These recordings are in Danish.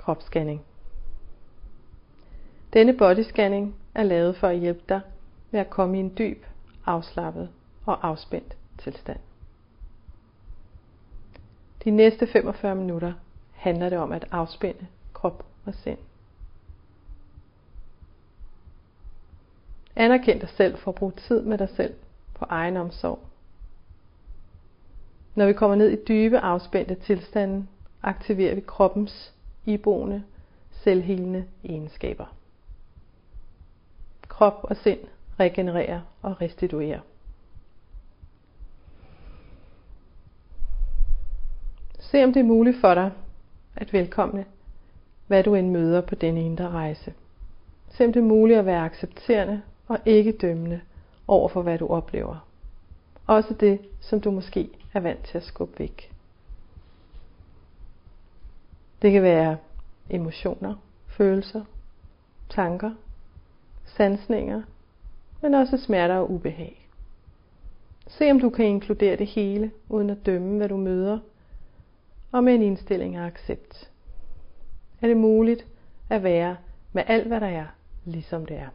kropsscanning. Denne bodyscanning er lavet for at hjælpe dig med at komme i en dyb, afslappet og afspændt tilstand. De næste 45 minutter handler det om at afspænde krop og sind. Anerkend dig selv for at bruge tid med dig selv på egen omsorg. Når vi kommer ned i dybe, afspændte tilstande, aktiverer vi kroppens iboende, selvhelende egenskaber. Krop og sind regenererer og restituerer. Se om det er muligt for dig at velkomne, hvad du end møder på denne indre rejse. Se om det er muligt at være accepterende og ikke dømmende over for hvad du oplever. Også det, som du måske er vant til at skubbe væk. Det kan være emotioner, følelser, tanker, sansninger, men også smerter og ubehag. Se om du kan inkludere det hele, uden at dømme hvad du møder, og med en indstilling af accept. Er det muligt at være med alt hvad der er, ligesom det er.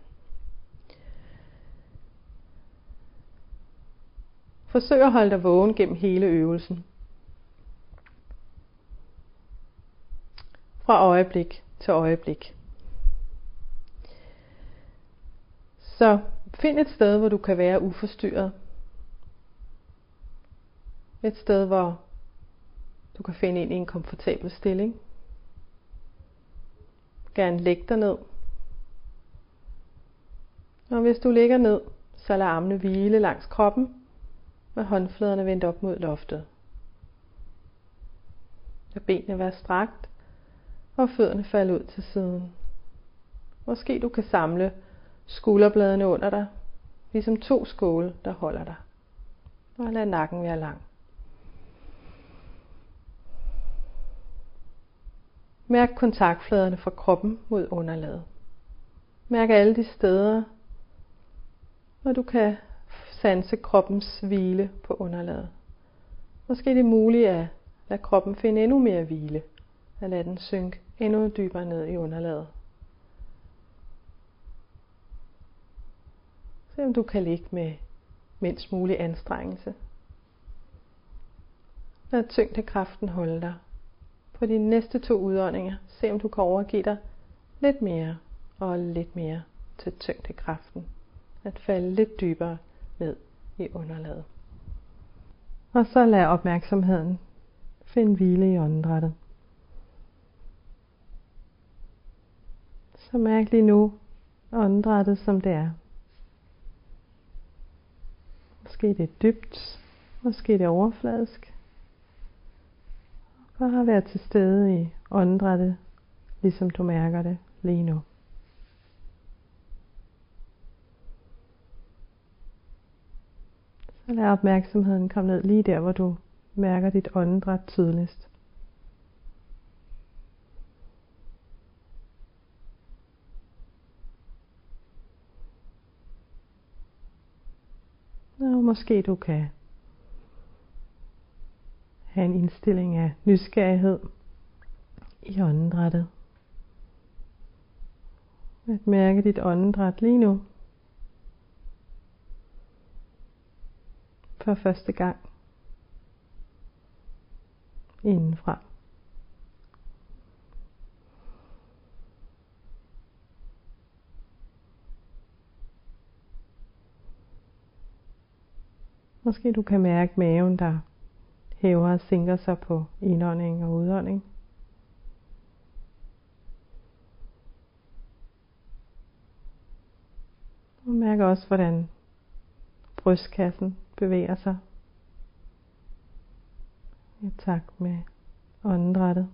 Forsøg at holde dig vågen gennem hele øvelsen. Fra øjeblik til øjeblik. Så find et sted, hvor du kan være uforstyrret. Et sted, hvor du kan finde ind i en komfortabel stilling. Gerne læg dig ned. Og hvis du ligger ned, så lad armene hvile langs kroppen, med håndfladerne vendt op mod loftet. Lad benene være strakt, og fødderne falde ud til siden. Måske du kan samle skulderbladene under dig, ligesom 2 skåle, der holder dig. Og lad nakken være lang. Mærk kontaktfladerne fra kroppen mod underlaget. Mærk alle de steder, hvor du kan sanse kroppens hvile på underlaget. Måske er det muligt at lade kroppen finde endnu mere hvile. At lade den synke endnu dybere ned i underlaget. Se om du kan ligge med mindst mulig anstrengelse. Lad tyngdekraften holde dig. På de næste 2 udåndinger, se om du kan overgive dig lidt mere og lidt mere til tyngdekraften. At falde lidt dybere ned i underlaget. Og så lad opmærksomheden finde hvile i åndedrættet. Så mærk lige nu åndedrættet som det er. Måske det er dybt, måske det er overfladisk. Bare vær til stede i åndedrættet, ligesom du mærker det lige nu. Så lad opmærksomheden komme ned lige der, hvor du mærker dit åndedræt tydeligst. Og måske du kan have en indstilling af nysgerrighed i åndedrættet. At mærke dit åndedræt lige nu. For første gang. Indenfra. Måske du kan mærke maven, der hæver og sænker sig på indånding og udånding. Og mærk også, hvordan brystkassen bevæger sig i takt med åndedrættet.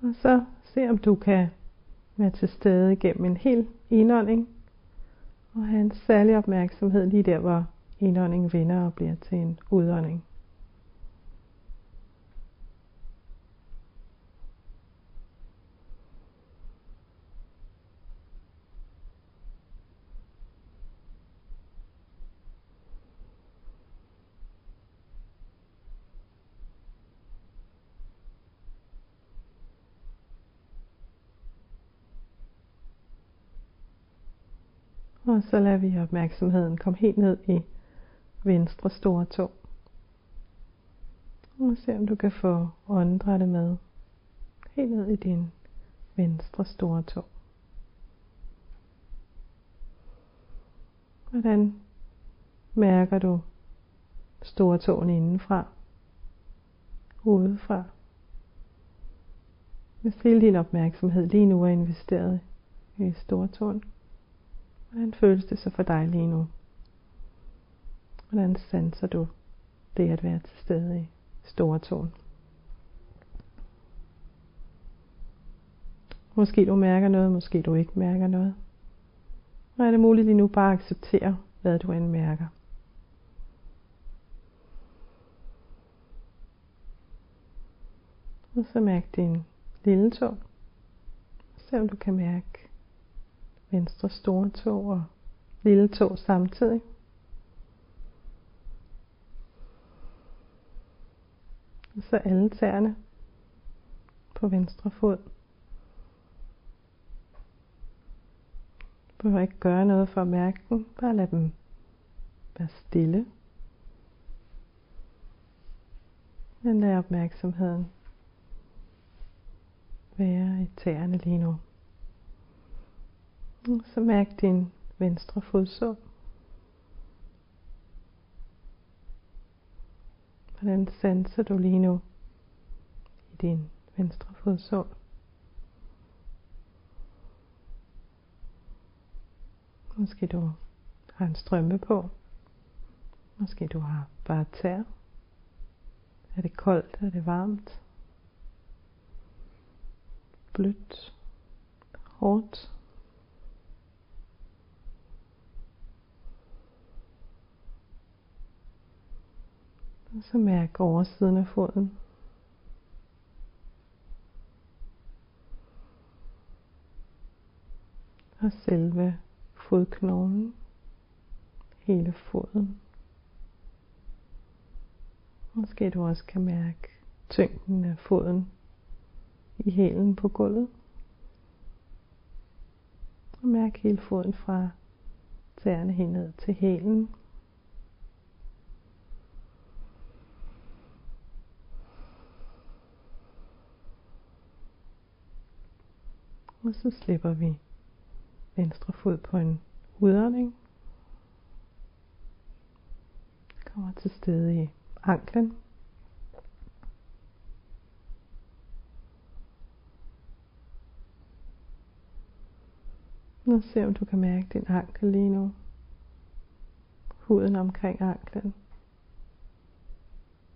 Og så se om du kan være til stede igennem en hel indånding og have en særlig opmærksomhed lige der, hvor indåndingen vender og bliver til en udånding. Og så lader vi opmærksomheden komme helt ned i venstre store tå. Og se om du kan få åndedrættet med. Helt ned i din venstre store tå. Hvordan mærker du store tåen indenfra? Udefra? Hvis hele din opmærksomhed lige nu er investeret i store tåen, hvordan føles det så for dig lige nu? Hvordan sanser du det at være til stede i store tåen? Måske du mærker noget, måske du ikke mærker noget. Og er det muligt lige nu bare at acceptere, hvad du end mærker? Og så mærk din lille tå. Se om du kan mærke venstre store tå og lille tå samtidig. Og så alle tæerne på venstre fod. Du behøver ikke gøre noget for at mærke dem. Bare lad dem være stille. Men lad opmærksomheden være i tæerne lige nu. Og så mærk din venstre fodsål. Hvordan sanser du lige nu i din venstre fodsål? Måske du har en strømpe på. Måske du har bare tær. Er det koldt? Er det varmt? Blødt? Hårdt? Og så mærk oversiden af foden. Og selve fodknoglen. Hele foden. Måske du også kan mærke tyngden af foden i hælen på gulvet. Og mærk hele foden fra tæerne henad til hælen. Og så slipper vi venstre fod på en udånding. Kommer til stede i anklen. Og se om du kan mærke din ankel lige nu. Huden omkring anklen.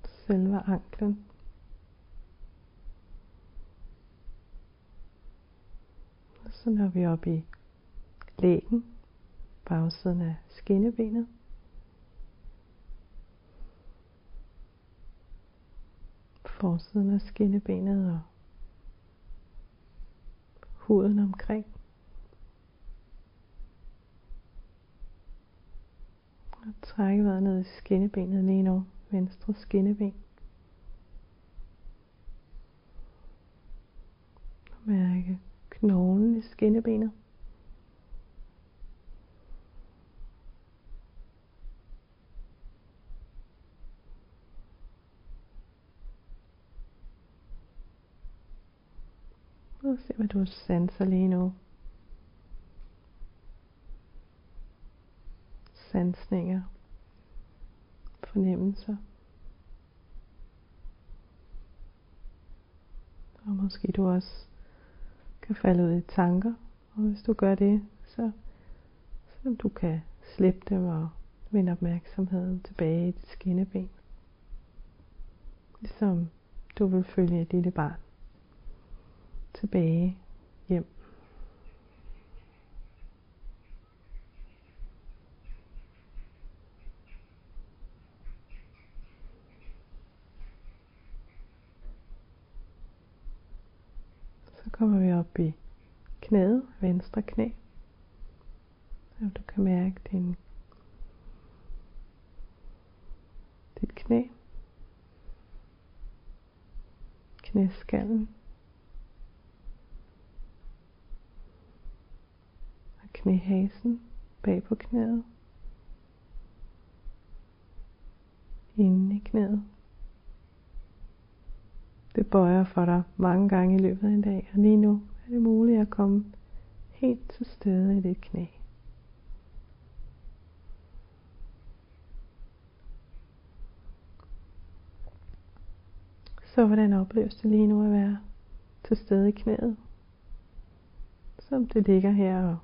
Selve anklen. Og så når vi op i lægen. Bagsiden af skinnebenet. Forsiden af skinnebenet og huden omkring. Og træk vejret ned i skinnebenet lige nu. Venstre skinneben. Og mærke knoglen i skinnebenet. Og se hvad du sanser lige nu. Sansninger. Fornemmelser. Og måske du også kan falde ud i tanker. Og hvis du gør det, så du kan slippe dem og vende opmærksomheden tilbage i dit skinneben. Ligesom du vil følge et lille barn tilbage hjem. Så kommer vi op i knæet, venstre knæ. Så du kan mærke dit knæ. Knæskallen. Og knæhasen. bag på knæet, inden i knæet. Det bøjer for dig mange gange i løbet af en dag, og lige nu er det muligt at komme helt til stede i dit knæ. Så hvordan opleves det lige nu at være til stede i knæet, som det ligger her og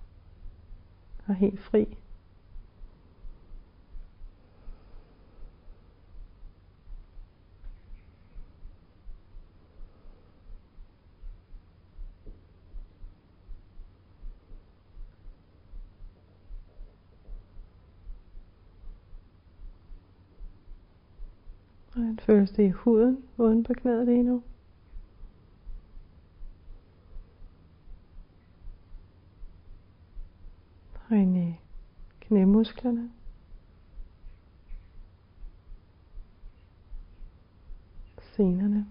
er helt fri? Hvordan føles det i huden uden på knæet lige nu? Og ind i knæmusklerne. Senerne.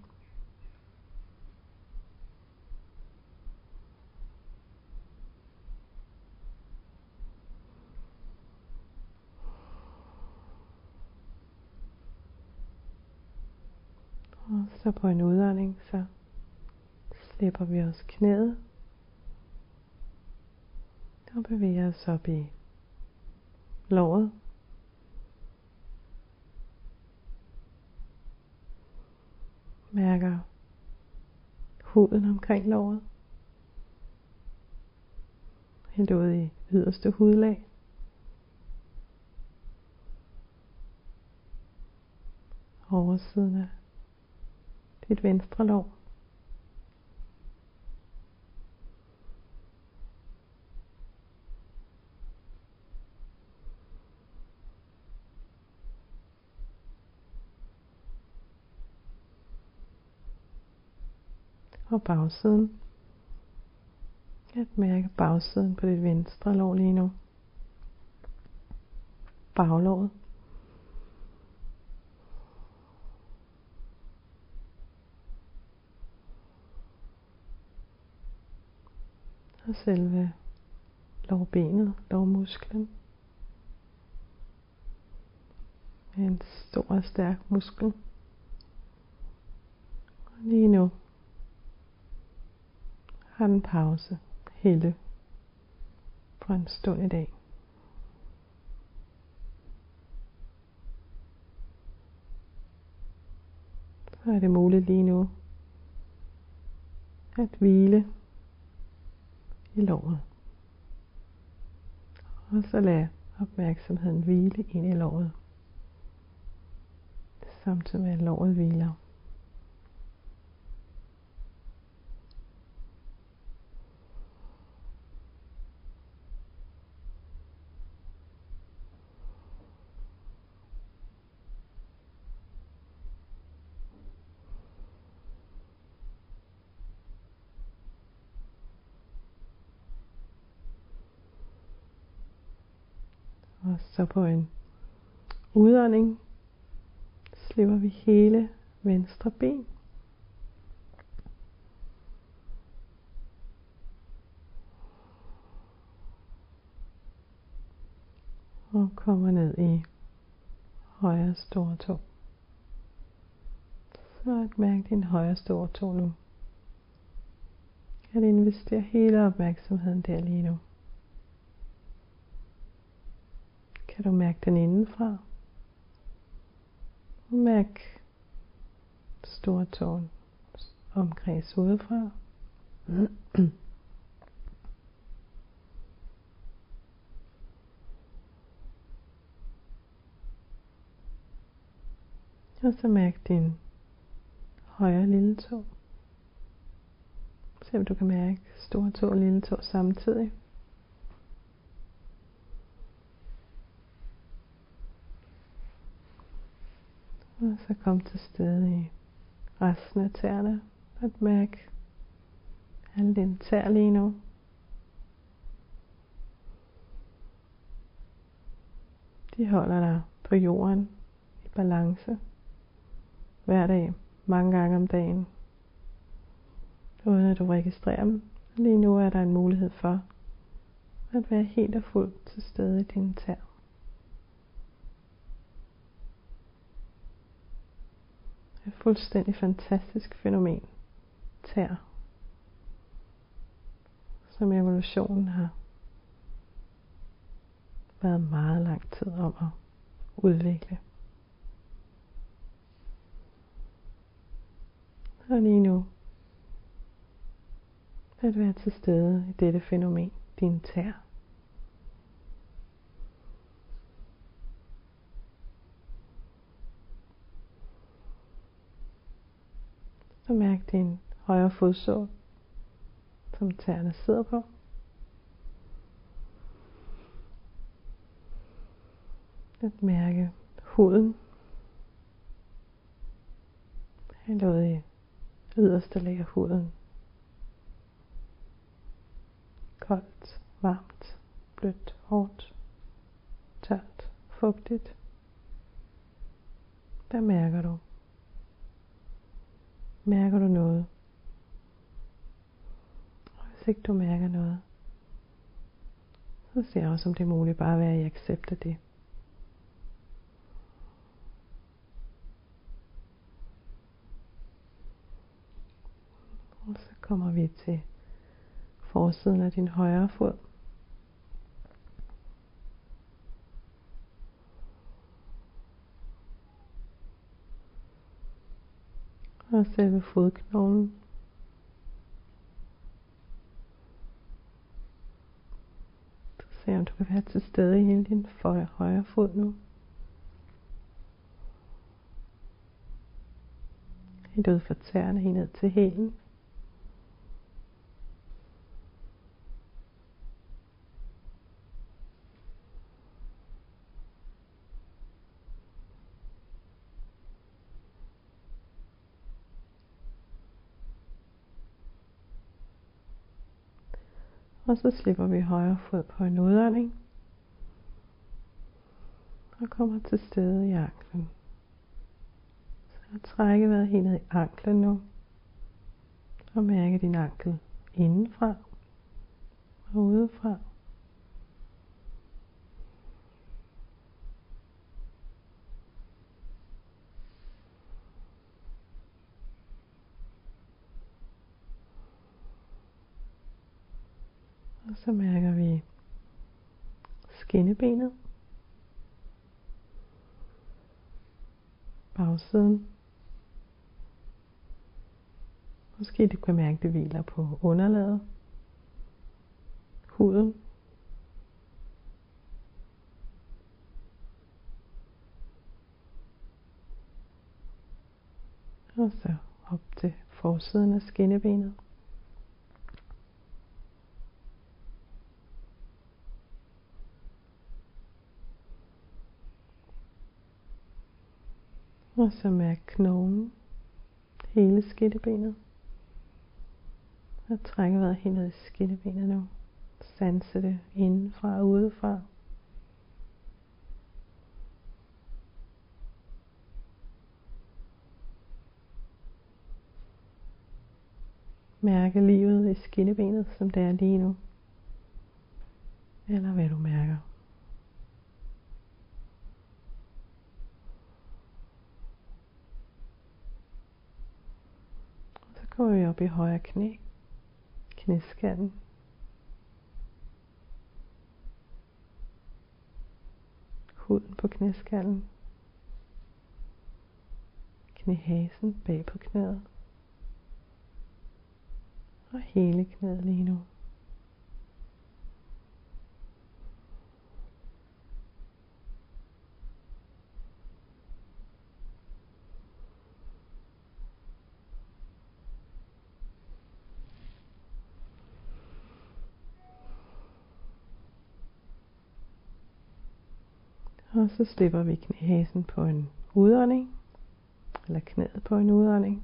Og så på en udånding, så slipper vi os knæet og bevæger os op i låret. Mærker huden omkring låret. Helt ude i yderste hudlag. Oversiden af dit venstre lår. Og bagsiden. At mærke bagsiden på dit venstre lår lige nu. Baglåret. Og selve lårbenet, lårmusklen. En stor og stærk muskel. Og lige nu har den pause hele for en stund i dag. Så er det muligt lige nu at hvile i låret. Og så lad opmærksomheden hvile ind i låret, samtidig med at låret hviler. Og så på en udånding slipper vi hele venstre ben. Og kommer ned i højre store tå. Så at mærke din højre store tå nu. At investere hele opmærksomheden der lige nu. Kan du mærke den indenfra? Og mærk stortåen omkreds udefra. Og så mærk din højre lille tå. Se om du kan mærke store tå og lille tå samtidig. Og så kom til stede i resten af tæerne. At mærke alle dine tæer lige nu. De holder dig på jorden i balance. Hver dag, mange gange om dagen. Uden at du registrerer dem. Lige nu er der en mulighed for At være helt og fuldt til stede i dine tæer. Et fuldstændig fantastisk fænomen. Tæer. Som evolutionen har været meget lang tid om at udvikle. Og lige nu at være til stede i dette fænomen, dine tæer. Så mærk din højre fodsål, som tæerne sidder på. At mærke huden. Eller i yderste lag af huden. Koldt, varmt, blødt, hårdt, tørt, fugtigt. Hvad mærker du? Mærker du noget? Og hvis ikke du mærker noget, så ser jeg også, om det er muligt bare at være i accept af det. Og så kommer vi til forsiden af din højre fod. Og selve fodknoglen. Se om du kan være til stede i hele din højre fod nu. Helt ud fra tæerne, helt ned til hælen. Og så slipper vi højre fod på en udånding. Og kommer til stede i anklen. Så trække vejret helt ned i anklen nu. Og mærke din ankel indenfra og udefra. Og så mærker vi skinnebenet, bagsiden. Måske du kan mærke, det hviler på underlaget, huden. Og så op til forsiden af skinnebenet. Og så mærk knoglen, hele skinnebenet. Og træk vejret helt ned i skinnebenet nu. Sanse det indenfra og udefra. Mærke livet i skinnebenet, som det er lige nu. Eller hvad du mærker. Så kommer vi op i højre knæ. Knæskallen. Huden på knæskallen. Knæhasen bag på knæet. Og hele knæet lige nu. Og så slipper vi knæhasen på en udånding. Eller knæet på en udånding.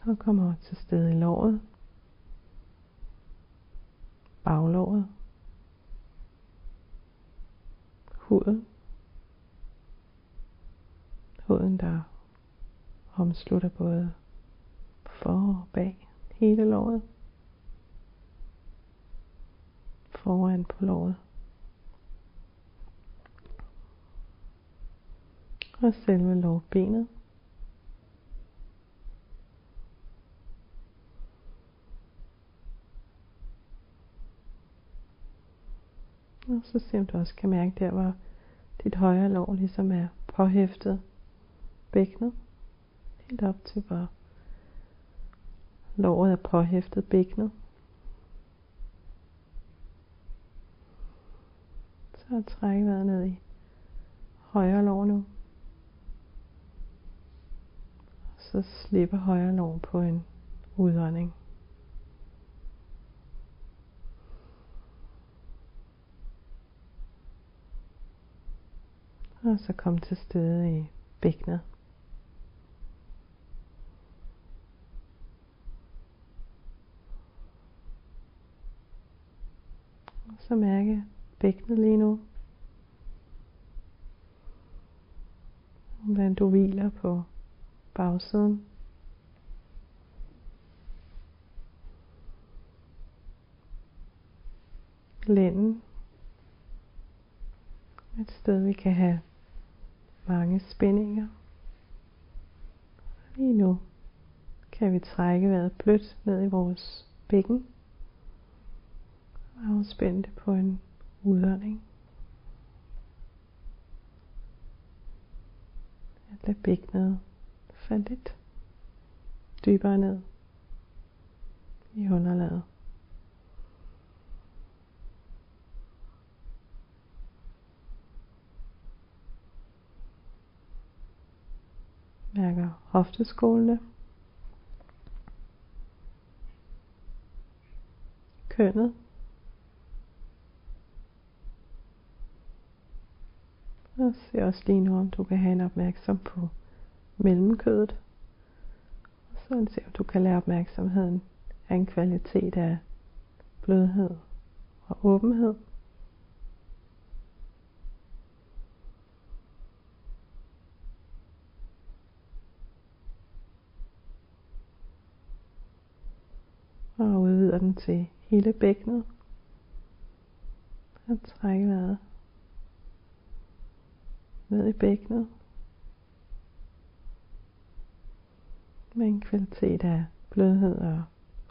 Og kommer til stede i låret. Baglåret. Huden. Huden, der omslutter både for og bag hele låret. foran på låret. Og selve lårbenet. Og så se om du også kan mærke der, hvor dit højre lår ligesom er påhæftet bækkenet. Helt op til hvor låret er påhæftet bækkenet. Så træk vejret ned i højre lår nu. Så slipper højre lår på en udånding. Og så kom til stede i bækkenet. Og så mærke bækkenet lige nu. Hvordan du hviler på bagsiden. Lænden. Et sted vi kan have mange spændinger. Lige nu kan vi trække vejret blødt ned i vores bækken. Og afspænde det på en udånding. At lade bækkenet falde lidt dybere ned i underlaget. Mærker hofteskålene. Kønnet. Og se også lige nu, om du kan have en opmærksom på mellemkødet. Og så se, om du kan lade opmærksomheden af en kvalitet af blødhed og åbenhed. Og udvider den til hele bækkenet. Og træk vejret ned i bækkenet. Med en kvalitet af blødhed og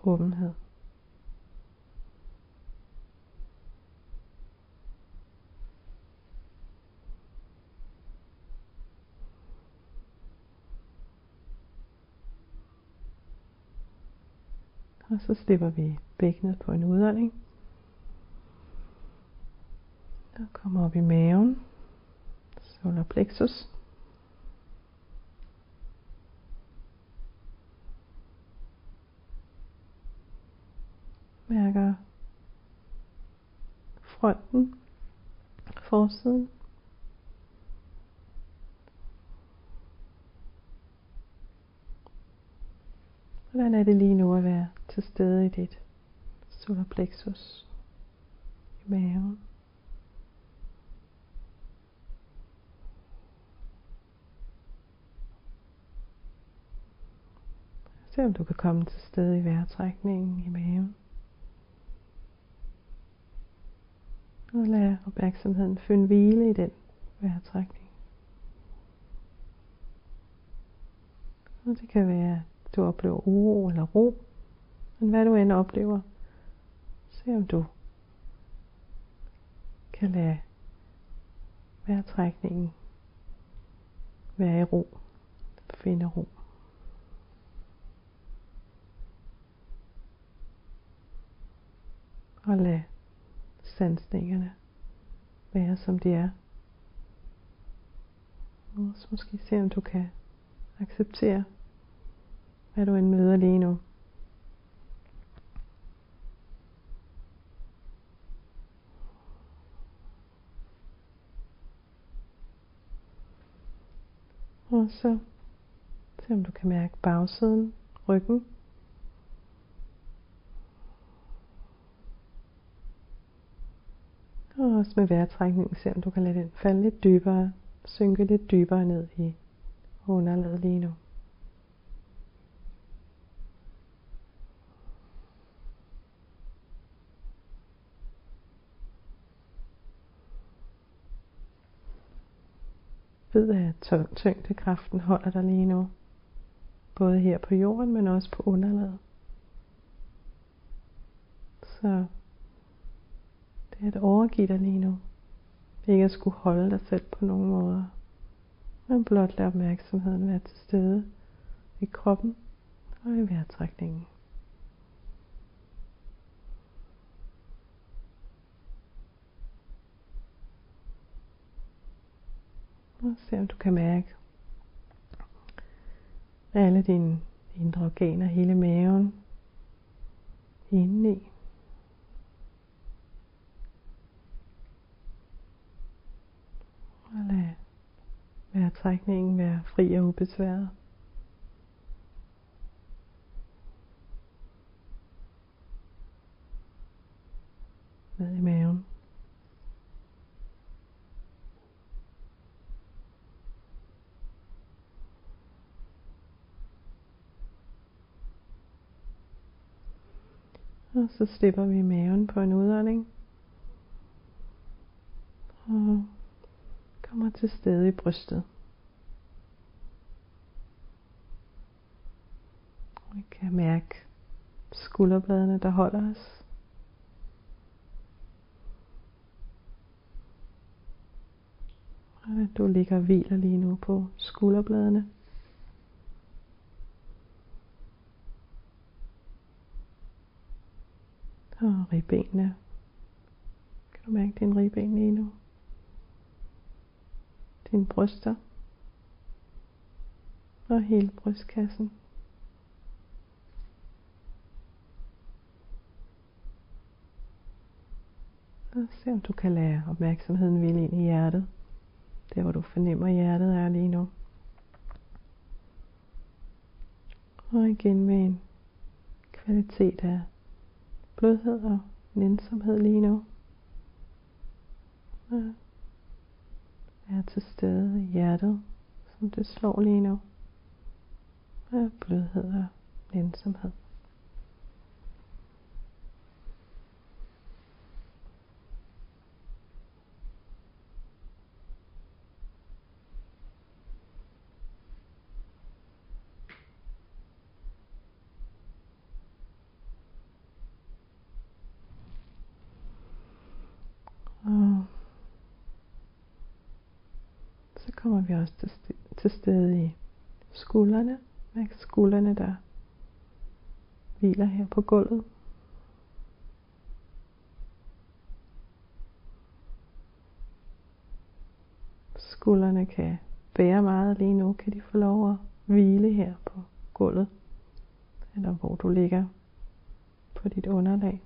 åbenhed. Og så slipper vi bækkenet på en udånding. Og kommer op i maven. Solar plexus. Mærker fronten, forsiden. Hvordan er det lige nu at være til stede i dit solar plexus i maven? Se om du kan komme til stede i vejrtrækningen i maven. Og lad opmærksomheden finde hvile i den vejrtrækning. Og det kan være, at du oplever uro eller ro. Men hvad du end oplever, se om du kan lade vejrtrækningen være i ro. Finde ro. Og lad sansningerne være som de er. Og så måske se om du kan acceptere, hvad du end møder lige nu. Og så se om du kan mærke bagsiden, ryggen. Og også med vejrtrækningen, se om du kan lade den falde lidt dybere, synke lidt dybere ned i underlaget lige nu. Ved at tyngdekraften holder dig lige nu. Både her på jorden, men også på underlaget. Så det er at overgive dig lige nu. Ikke at skulle holde dig selv på nogen måder. Men blot lade opmærksomheden være til stede i kroppen og i vejrtrækningen. Og se om du kan mærke alle dine indre organer, hele maven indeni. Og lad vejrtrækningen være fri og ubesværet. Ned i maven. Og så slipper vi maven på en udånding. Og kommer til stede i brystet. Vi kan mærke skulderbladene, der holder os. Og du ligger og hviler lige nu på skulderbladene. Og ribbenene. Kan du mærke dine ribben lige nu? Dine bryster. Og hele brystkassen. Og se om du kan lade opmærksomheden hvile ind i hjertet. Der hvor du fornemmer hjertet er lige nu. Og igen med en kvalitet af blødhed og nænsomhed lige nu. Og er til stede i hjertet, som det slår lige nu. Og blødhed og nænsomhed. Og så kommer vi også til stede i skuldrene. Mærk skuldrene, der hviler her på gulvet. Skuldrene kan bære meget lige nu. Kan de få lov at hvile her på gulvet. Eller hvor du ligger på dit underlag.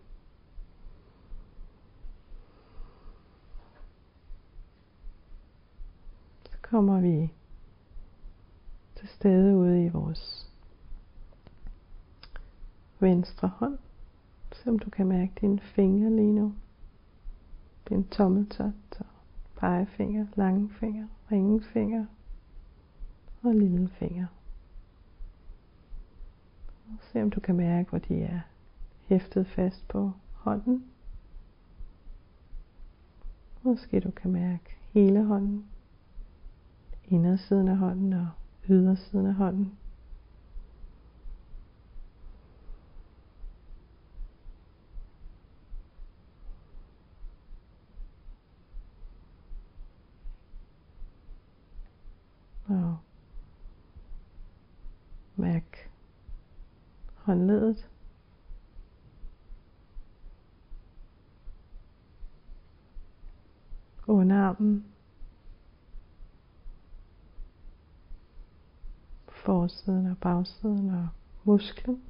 Kommer vi til stede ude i vores venstre hånd. Så du kan mærke dine fingre lige nu. Din tommeltot og pegefinger, langfinger, ringfinger og lillefinger. Og se om du kan mærke, hvor de er hæftet fast på hånden. Måske du kan mærke hele hånden. Indersiden af hånden og ydersiden af hånden. Og mærk håndledet. Underarmen. Forsiden og bagsiden og musklen.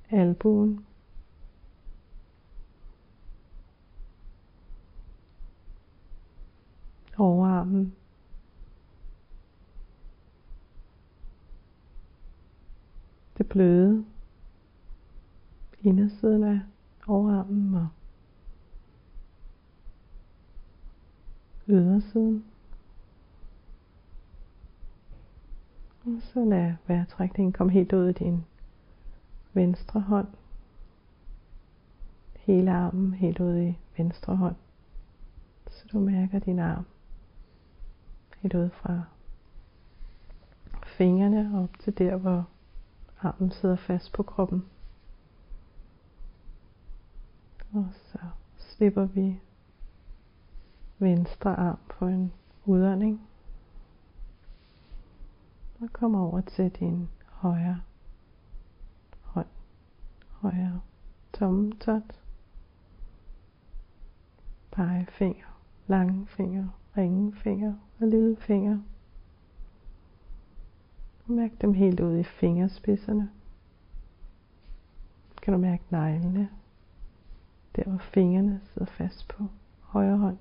Albuen. Overarmen. Det bløde. Indersiden af overarmen og ydersiden. Og så lad vejrtrækningen komme helt ud i din venstre hånd. hele armen helt ud i venstre hånd. Så du mærker din arm helt ud fra fingrene op til der, hvor armen sidder fast på kroppen. Og så slipper vi venstre arm på en udånding. Og kommer over til din højre hånd, højre tommeltot, pegefinger, langfinger, ringefinger og lillefinger. Mærk dem helt ud i fingerspidserne. Kan du mærke neglene, der hvor fingrene sidder fast på højre hånd.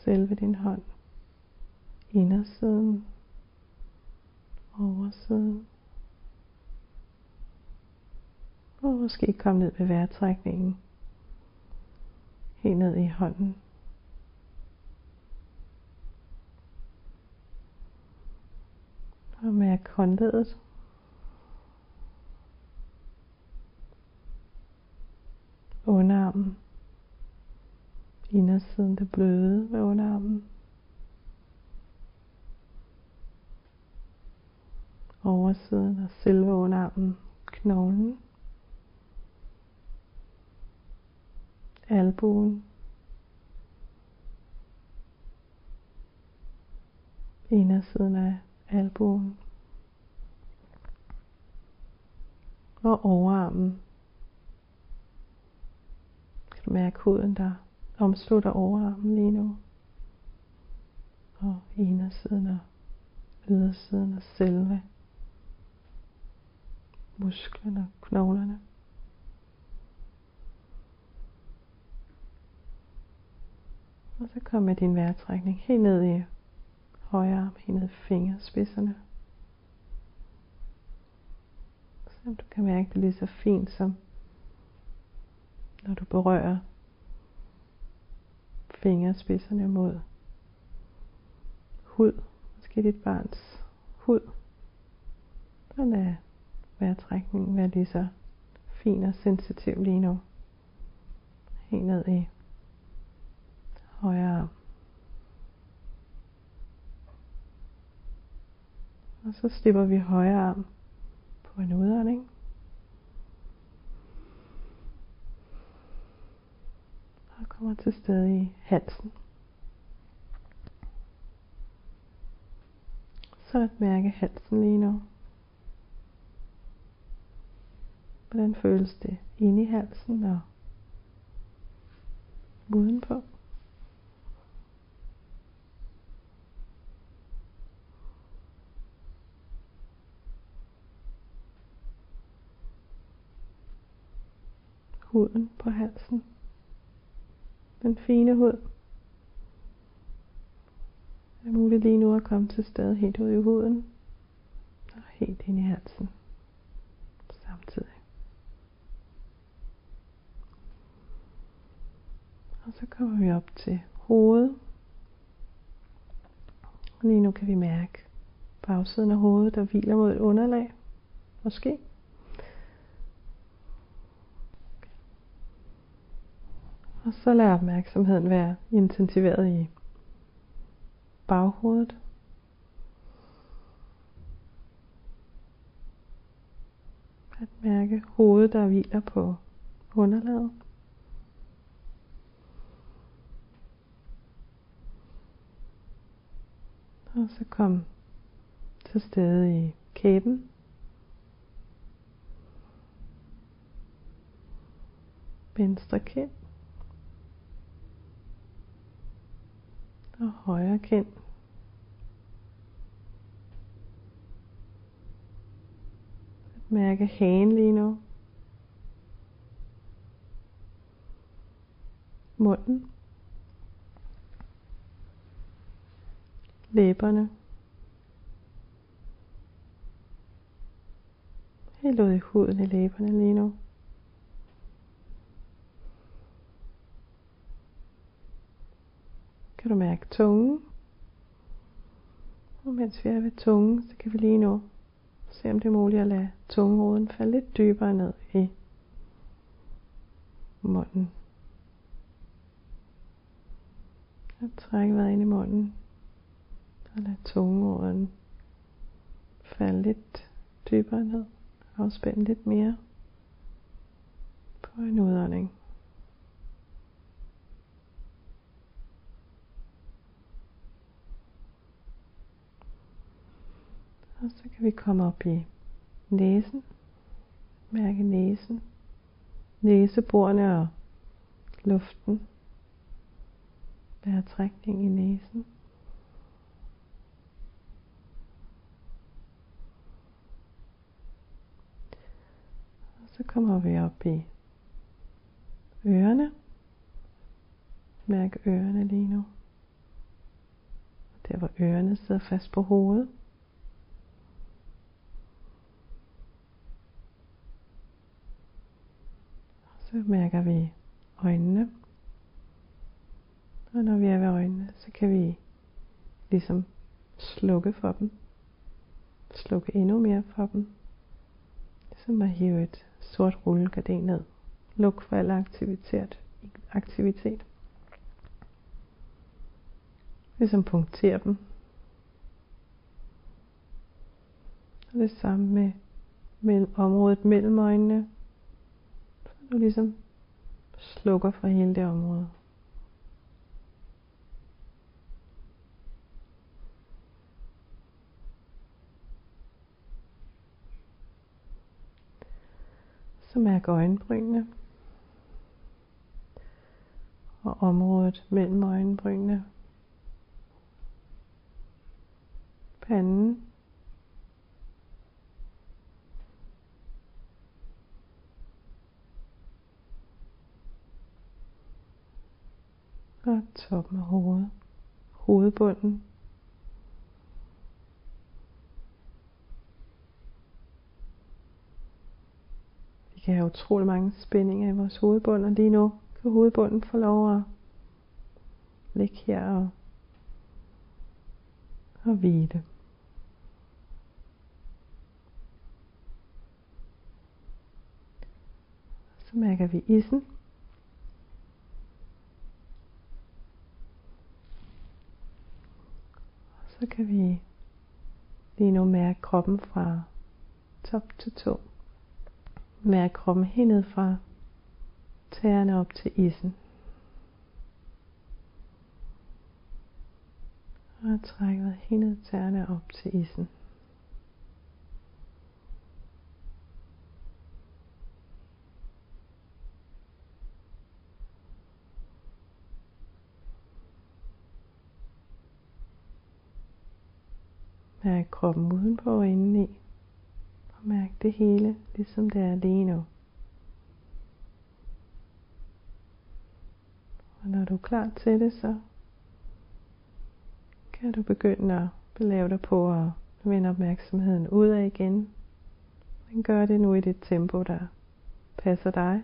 Selve din hånd, indersiden, oversiden, og måske komme ned ved vejrtrækningen, helt ned i hånden. Og mærk håndledet. Underarmen. Indersiden, det bløde ved underarmen. Oversiden og selve underarmen. Knoglen. Albuen. Indersiden af albuen. Og overarmen. Kan du mærke huden, der omslutter overarmen lige nu? Og indersiden og ydersiden og selve musklerne og knoglerne. Og så kom med din vejrtrækning helt ned i højre arm, helt ned i fingerspidserne. Så du kan mærke det lige så fint som når du berører fingerspidserne mod hud, måske dit barns hud. Så lad vejrtrækningen være lige så fin og sensitiv lige nu. Helt ned i højre arm. Og så slipper vi højre arm på en udånding. Og kommer til stede i halsen. Så at mærke halsen lige nu. Hvordan føles det inde i halsen og udenpå? Huden på halsen. Den fine hud. Det er muligt lige nu at komme til stede helt ud i huden og helt ind i halsen samtidig. Og så kommer vi op til hovedet. Og lige nu kan vi mærke bagsiden af hovedet, der hviler mod et underlag. Måske. Og så lad opmærksomheden være intensiveret i baghovedet. At mærke hovedet, der hviler på underlaget. Og så kom til stede i kæben. Venstre kind. Og højre kind. At mærke hagen lige nu. Munden. Læberne. Helt ud i huden i læberne lige nu. Kan du mærke tungen? Og mens vi er ved tungen, så kan vi lige nu Se om det er muligt at lade tungeroden falde lidt dybere ned i munden. Og træk vejret ind i munden. Og lad tungeroden falde lidt dybere ned. Afspænd lidt mere på en udånding. Og så kan vi komme op i næsen. Mærke næsen. Næseborene og luften. Vejrtrækning i næsen. Og så kommer vi op i ørerne. Mærk ørerne lige nu. Der hvor ørerne sidder fast på hovedet. Så mærker vi øjnene. Og når vi er ved øjnene, så kan vi ligesom slukke for dem. Slukke endnu mere for dem. Ligesom at hive et sort rullegardin ned. Luk for al aktivitet. Ligesom punktere dem. Og det samme med området mellem øjnene. Så du ligesom slukker for hele det område. Så mærk øjenbrynene. Og området mellem øjenbrynene. Panden. Og toppen af hovedet. Hovedbunden. Vi kan have utrolig mange spændinger i vores hovedbund, og lige nu kan hovedbunden få lov at ligge her og hvile. Så mærker vi issen. Så kan vi lige nu mærke kroppen fra top til tå. Mærk kroppen helt ned fra tæerne op til issen. Og træk vejret helt ned tæerne op til issen. Mærk kroppen udenpå og indeni. Og mærk det hele, ligesom det er lige nu. Og når du er klar til det, så kan du begynde at belave dig på at vende opmærksomheden udad igen. Men gør det nu i det tempo, der passer dig.